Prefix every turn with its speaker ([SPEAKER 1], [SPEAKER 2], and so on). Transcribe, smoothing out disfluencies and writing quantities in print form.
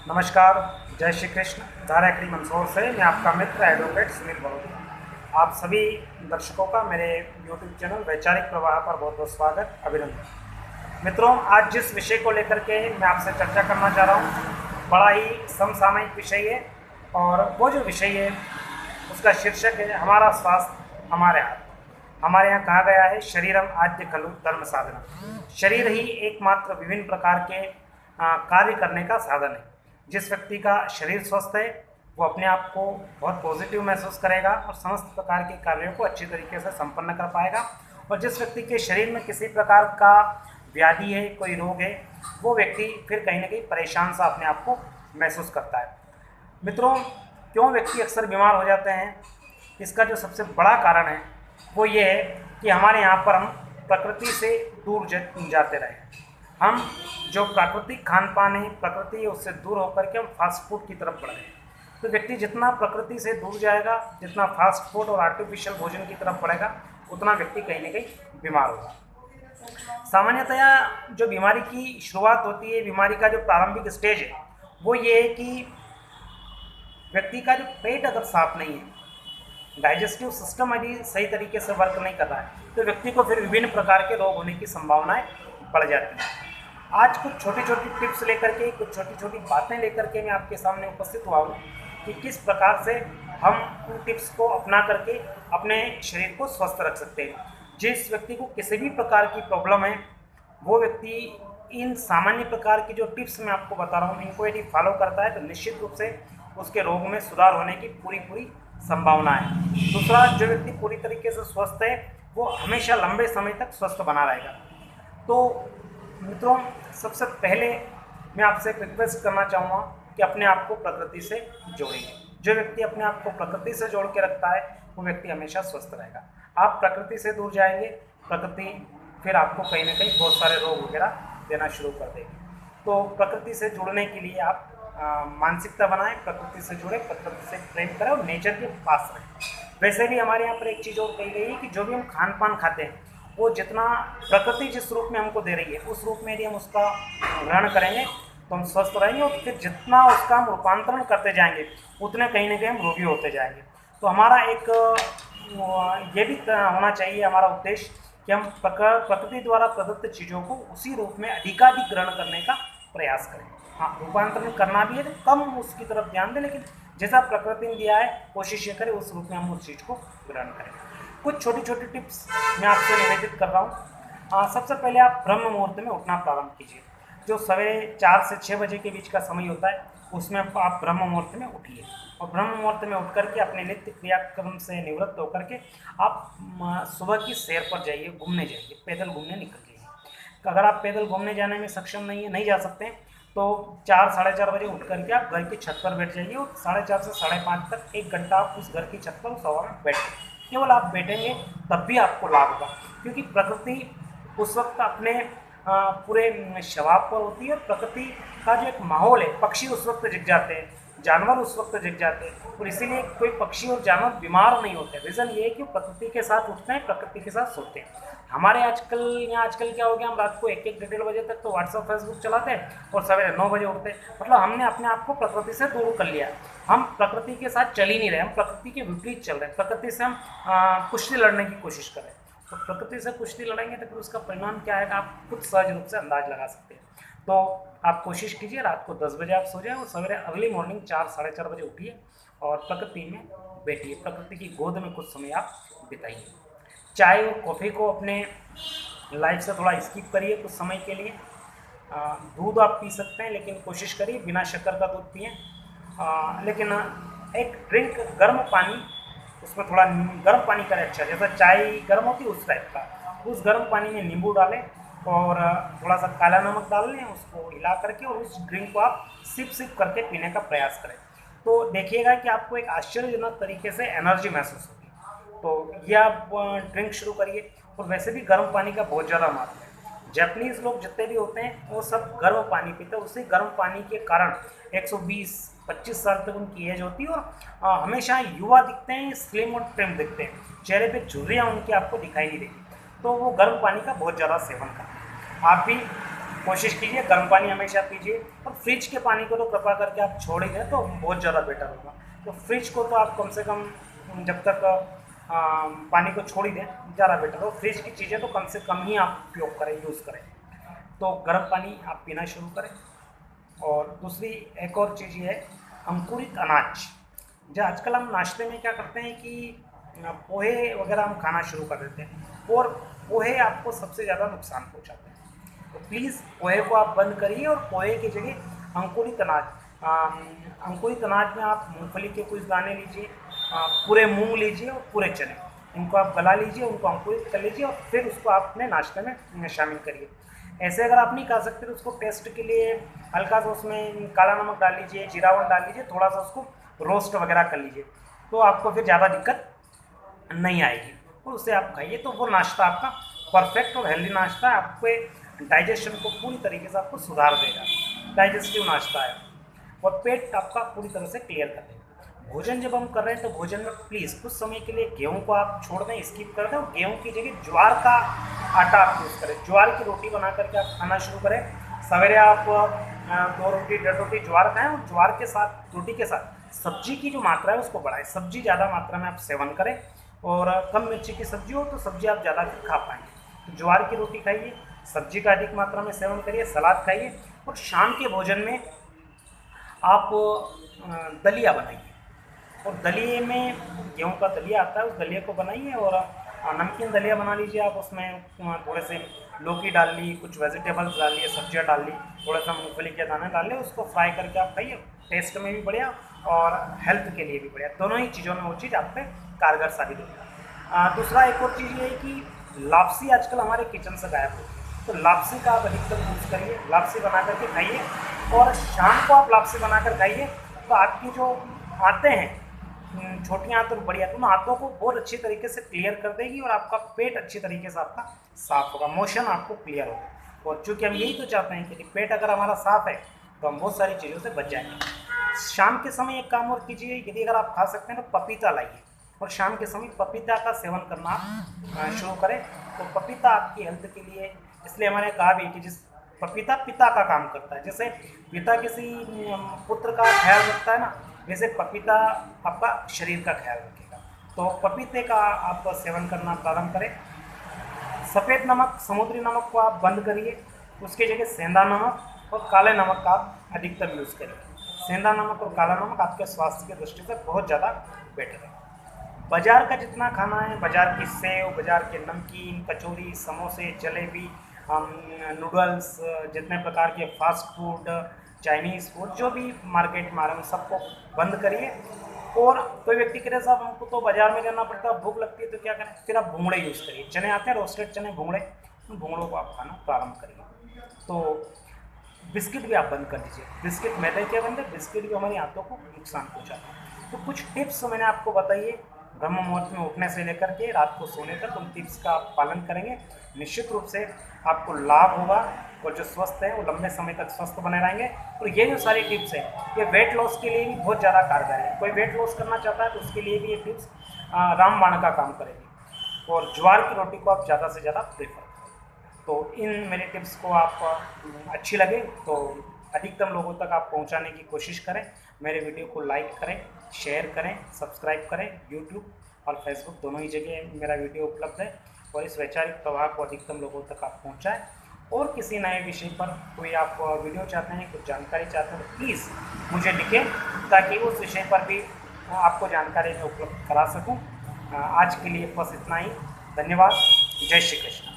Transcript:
[SPEAKER 1] नमस्कार, जय श्री कृष्ण। धारा एकेडमी मंदसौर से मैं आपका मित्र एडवोकेट सुनील बड़ोत्रा। आप सभी दर्शकों का मेरे यूट्यूब चैनल वैचारिक प्रवाह पर बहुत बहुत स्वागत, अभिनंदन। मित्रों, आज जिस विषय को लेकर के मैं आपसे चर्चा करना चाह रहा हूँ, बड़ा ही समसामयिक विषय है और वो जो विषय है उसका शीर्षक है हमारा स्वास्थ्य हमारे हाथ। हमारे यहाँ कहा गया है शरीरम आद्य खलु धर्म साधना। शरीर ही एकमात्र विभिन्न प्रकार के कार्य करने का साधन है। जिस व्यक्ति का शरीर स्वस्थ है वो अपने आप को बहुत पॉजिटिव महसूस करेगा और समस्त प्रकार के कार्यों को अच्छी तरीके से संपन्न कर पाएगा। और जिस व्यक्ति के शरीर में किसी प्रकार का व्याधि है, कोई रोग है, वो व्यक्ति फिर कहीं ना कहीं परेशान सा अपने आप को महसूस करता है। मित्रों, क्यों व्यक्ति अक्सर बीमार हो जाते हैं, इसका जो सबसे बड़ा कारण है वो ये है कि हमारे यहाँ पर हम प्रकृति से दूर जाते रहे। हम जो प्राकृतिक खान पान है, प्रकृति है, उससे दूर होकर के हम फास्ट फूड की तरफ बढ़ रहे हैं। तो व्यक्ति जितना प्रकृति से दूर जाएगा, जितना फास्ट फूड और आर्टिफिशियल भोजन की तरफ बढ़ेगा, उतना व्यक्ति कहीं ना कहीं बीमार होगा। सामान्यतया जो बीमारी की शुरुआत होती है, बीमारी का जो प्रारंभिक स्टेज है वो ये है कि व्यक्ति का जो पेट अगर साफ नहीं है, डाइजेस्टिव सिस्टम यदि सही तरीके से वर्क नहीं कर रहा है, तो व्यक्ति को फिर विभिन्न प्रकार के रोग होने की संभावनाएं बढ़ जाती हैं। आज कुछ छोटी छोटी टिप्स लेकर के, कुछ छोटी छोटी बातें लेकर के मैं आपके सामने उपस्थित हुआ हूँ कि किस प्रकार से हम उन टिप्स को अपना करके अपने शरीर को स्वस्थ रख सकते हैं। जिस व्यक्ति को किसी भी प्रकार की प्रॉब्लम है, वो व्यक्ति इन सामान्य प्रकार की जो टिप्स मैं आपको बता रहा हूँ, इनको यदि फॉलो करता है तो निश्चित रूप से उसके रोग में सुधार होने की पूरी संभावना है। दूसरा, जो व्यक्ति पूरी तरीके से स्वस्थ है वो हमेशा लंबे समय तक स्वस्थ बना रहेगा। तो मित्रों, सबसे पहले मैं आपसे एक रिक्वेस्ट करना चाहूँगा कि अपने आप को प्रकृति से जोड़िए। जो व्यक्ति अपने आप को प्रकृति से जोड़ के रखता है वो व्यक्ति हमेशा स्वस्थ रहेगा। आप प्रकृति से दूर जाएंगे, प्रकृति फिर आपको कहीं ना कहीं बहुत सारे रोग वगैरह देना शुरू कर देगी। तो प्रकृति से जुड़ने के लिए आप मानसिकता बनाएं, प्रकृति से जुड़े, प्रकृति से प्रेम करें और नेचर के पास रहें। वैसे भी हमारे यहाँ पर एक चीज़ और कही गई है कि जो भी हम खान पान खाते हैं वो जितना प्रकृति जिस रूप में हमको दे रही है उस रूप में यदि हम उसका ग्रहण करेंगे तो हम स्वस्थ रहेंगे, और फिर जितना उसका हम रूपांतरण करते जाएंगे उतने कहीं ना कहीं हम रोगी होते जाएंगे। तो हमारा एक ये भी होना चाहिए हमारा उद्देश्य कि हम प्रकृति द्वारा प्रदत्त चीज़ों को उसी रूप में अधिकाधिक ग्रहण करने का प्रयास करें। हाँ, रूपांतरण करना भी है तो कम उसकी तरफ ध्यान दें, लेकिन जैसा प्रकृति ने दिया है कोशिश ये करें उस रूप में हम उस चीज़ को ग्रहण करें। कुछ छोटी छोटी टिप्स मैं आपसे निवेदित कर रहा हूँ। सबसे पहले आप ब्रह्म मुहूर्त में उठना प्रारंभ कीजिए। जो सवेरे 4 से 6 बजे के बीच का समय होता है उसमें आप ब्रह्म मुहूर्त में उठिए, और ब्रह्म मुहूर्त में उठ करके अपने नित्य क्रियाक्रम से निवृत्त होकर के आप सुबह की सैर पर जाइए, घूमने जाइए, पैदल घूमने निकल जाइए। अगर आप पैदल घूमने जाने में सक्षम नहीं जा सकते हैं तो 4 साढ़े 4 बजे उठ करके आप घर की छत पर बैठ जाइए और 4:30 से 5:30 तक 1 घंटा आप उस घर की छत पर उस हवा में बैठिए। केवल आप बैठेंगे तब भी आपको लाभ होगा, क्योंकि प्रकृति उस वक्त अपने पूरे शवाब पर होती है। और प्रकृति का जो एक माहौल है, पक्षी उस वक्त जग जाते हैं, जानवर उस वक्त जग जाते हैं, और इसीलिए कोई पक्षी और जानवर बीमार नहीं होते। रीज़न ये है कि प्रकृति के साथ उठते हैं, प्रकृति के साथ सोते हैं। हमारे आजकल क्या हो गया, हम रात को 1-1 डेढ़ बजे तक तो व्हाट्सअप फेसबुक चलाते हैं और सवेरे 9 बजे उठते हैं। मतलब हमने अपने आप को प्रकृति से दूर कर लिया। हम प्रकृति के साथ चल ही नहीं रहे, हम प्रकृति के विपरीत चल रहे हैं। प्रकृति से हम कुश्ती लड़ने की कोशिश कर रहे हैं। तो प्रकृति से कुश्ती लड़ेंगे तो फिर उसका परिणाम क्या आएगा आप खुद सहज रूप से अंदाज लगा सकते हैं। तो आप कोशिश कीजिए रात को 10 बजे आप सो जाए और सवेरे अगली मॉर्निंग 4 साढ़े 4 बजे उठिए और प्रकृति में बैठिए, प्रकृति की गोद में कुछ समय आप बिताइए। चाय और कॉफ़ी को अपने लाइफ से थोड़ा स्किप करिए कुछ समय के लिए। दूध आप पी सकते हैं, लेकिन कोशिश करिए बिना शक्कर का दूध पिएं। लेकिन एक ड्रिंक गर्म पानी, उसमें थोड़ा गर्म पानी करें, अच्छा जैसा चाय गर्म होती है उस टाइप का, उस गर्म पानी में नींबू डालें और थोड़ा सा काला नमक डाल लें, उसको हिला करके और उस ड्रिंक को आप सिप करके पीने का प्रयास करें। तो देखिएगा कि आपको एक आश्चर्यजनक तरीके से एनर्जी महसूस होगी। तो ये आप ड्रिंक शुरू करिए। और वैसे भी गर्म पानी का बहुत ज़्यादा महत्व है। जापानीज़ लोग जितने भी होते हैं वो सब गर्म पानी पीते हैं। उसी गर्म पानी के कारण 120-25 साल तक उनकी एज होती है और हमेशा युवा दिखते हैं, स्लिम और ट्रिम दिखते हैं, चेहरे पे झुर्रियाँ उनकी आपको दिखाई नहीं देगी। तो वो गर्म पानी का बहुत ज़्यादा सेवन करें। आप भी कोशिश कीजिए गर्म पानी हमेशा पीजिए। और फ्रिज के पानी को तो कृपा करके आप छोड़ ही दें तो बहुत ज़्यादा बेटर होगा। तो फ्रिज को तो आप कम से कम जब तक पानी को छोड़ ही दें ज़्यादा बेटर हो। फ्रिज की चीज़ें तो कम से कम ही आप उपयोग करें, यूज़ करें। तो गर्म पानी आप पीना शुरू करें। और दूसरी एक और चीज़ ये है, अंकुरित अनाज। जो आजकल हम नाश्ते में क्या करते हैं कि पोहे वगैरह हम खाना शुरू कर देते हैं और पोहे आपको सबसे ज़्यादा नुकसान पहुंचाते हैं। तो प्लीज़ पोहे को आप बंद करिए और पोहे की जगह अंकुरित अनाज, अंकुरित अनाज में आप मूंगफली के कुछ दाने लीजिए, पूरे मूंग लीजिए और पूरे चने, इनको आप गला लीजिए, उनको अंकुरित कर लीजिए और फिर उसको आप अपने नाश्ते में शामिल करिए। ऐसे अगर आप नहीं खा सकते तो उसको टेस्ट के लिए हल्का सा उसमें काला नमक डाल लीजिए, जीरावन डाल लीजिए, थोड़ा सा उसको रोस्ट वगैरह कर लीजिए, तो आपको फिर ज़्यादा दिक्कत नहीं आएगी और उसे आप खाइए। तो वो नाश्ता आपका परफेक्ट और हेल्दी नाश्ता है, आपके डाइजेशन को पूरी तरीके से आपको सुधार देगा। डाइजेस्टिव नाश्ता है और पेट आपका पूरी तरह से क्लियर कर देगा। भोजन जब हम कर रहे हैं तो भोजन में प्लीज़ कुछ समय के लिए गेहूं को आप छोड़ दें, स्किप कर दें और गेहूं की जगह ज्वार का आटा आप यूज़ करें। ज्वार की रोटी बना करके आप खाना शुरू करें। सवेरे आप 2 रोटी 1.5 रोटी ज्वार खाएँ और ज्वार के साथ, रोटी के साथ सब्जी की जो मात्रा है उसको बढ़ाएं। सब्जी ज़्यादा मात्रा में आप सेवन करें और कम मिर्ची की सब्जी हो तो सब्जी आप ज़्यादा खा पाएंगे। तो ज्वार की रोटी खाइए, सब्जी का अधिक मात्रा में सेवन करिए, सलाद खाइए और शाम के भोजन में आप दलिया बनाइए। और दलिए में गेहूं का दलिया आता है, उस दलिया को बनाइए और नमकीन दलिया बना लीजिए आप। उसमें थोड़े से लौकी डाल ली, कुछ वेजिटेबल्स डाल लिए, सब्जियाँ डाल ली, थोड़ा सा मूंगफली के दाने डाल लिए, उसको फ्राई करके आप खाइए। टेस्ट में भी बढ़िया और हेल्थ के लिए भी बढ़िया, दोनों ही चीज़ों में वो चीज़ आप पे कारगर साबित होगी। दूसरा एक और चीज़ ये है कि लापसी आजकल हमारे किचन से गायब होती है, तो लापसी का आप अधिकतर यूज़ करिए। लापसी बना करके खाइए और शाम को आप लापसी बनाकर खाइए तो आपकी जो आते हैं छोटी आंत और बड़ी आंत, उन आंतों को बहुत अच्छी तरीके से क्लियर कर देगी और आपका पेट अच्छी तरीके से आपका साफ होगा, मोशन आपको क्लियर होगा। और चूँकि हम यही तो चाहते हैं कि पेट अगर हमारा साफ है तो हम बहुत सारी चीज़ों से बच जाएंगे। शाम के समय एक काम और कीजिए, यदि अगर आप खा सकते हैं तो पपीता लाइए और शाम के समय पपीता का सेवन करना आप शुरू करें। तो पपीता आपकी हेल्थ के लिए, इसलिए हमारे कहा भी कि जिस पपीता पिता का काम करता है, जैसे पिता किसी पुत्र का ख्याल रखता है ना, वैसे पपीता आपका शरीर का ख्याल रखेगा। तो पपीते का आप सेवन करना प्रारंभ करें। सफ़ेद नमक, समुद्री नमक को आप बंद करिए, उसकी जगह सेंधा नमक और काले नमक का आप अधिकतर यूज़ करिए। सेंधा नमक और काला नमक आपके स्वास्थ्य की दृष्टि से बहुत ज़्यादा बेटर है। बाज़ार का जितना खाना है, बाज़ार की सेव, बाज़ार के नमकीन, कचौरी, समोसे, जलेबी, नूडल्स, जितने प्रकार के फास्ट फूड, चाइनीज़ फूड, जो भी मार्केट में आ रहे हैं सबको बंद करिए। और कोई व्यक्ति कह रहे साहब हमको तो बाज़ार में जाना पड़ता है, भूख लगती है तो क्या करें, फिर आप भुंगड़े यूज़ करिए। चने आते हैं रोस्टेड चने, भुंगड़े, उन भुंगड़ों को आप खाना प्रारंभ करिए। तो बिस्किट भी आप बंद कर दीजिए। बिस्किट मैदे के बनते, बिस्किट भी हमारी आंतों को नुकसान पहुँचाते हैं। तो कुछ टिप्स मैंने आपको बताइए, ब्रह्म मुहूर्त में उठने से लेकर के रात को सोने तक उन टिप्स का आप पालन करेंगे, निश्चित रूप से आपको लाभ होगा और जो स्वस्थ है वो लंबे समय तक स्वस्थ बने रहेंगे। और ये जो सारी टिप्स है ये वेट लॉस के लिए भी बहुत ज़्यादा कारगर है। कोई वेट लॉस करना चाहता है तो उसके लिए भी ये टिप्स रामबाण का काम करेगी। और ज्वार की रोटी को आप ज़्यादा से ज़्यादा प्रेफर करें। तो इन मेरे टिप्स को आप अच्छी लगे तो अधिकतम लोगों तक आप पहुंचाने की कोशिश करें। मेरे वीडियो को लाइक करें, शेयर करें, सब्सक्राइब करें। यूट्यूब और फेसबुक दोनों ही जगह मेरा वीडियो उपलब्ध है और इस वैचारिक प्रवाह को अधिकतम लोगों तक आप पहुंचाएं। और किसी नए विषय पर कोई आप वीडियो चाहते हैं, कुछ जानकारी चाहते हैं तो प्लीज़ मुझे लिखें ताकि उस विषय पर भी आपको जानकारी मैं उपलब्ध करा सकूं। आज के लिए बस इतना ही। धन्यवाद। जय श्री कृष्ण।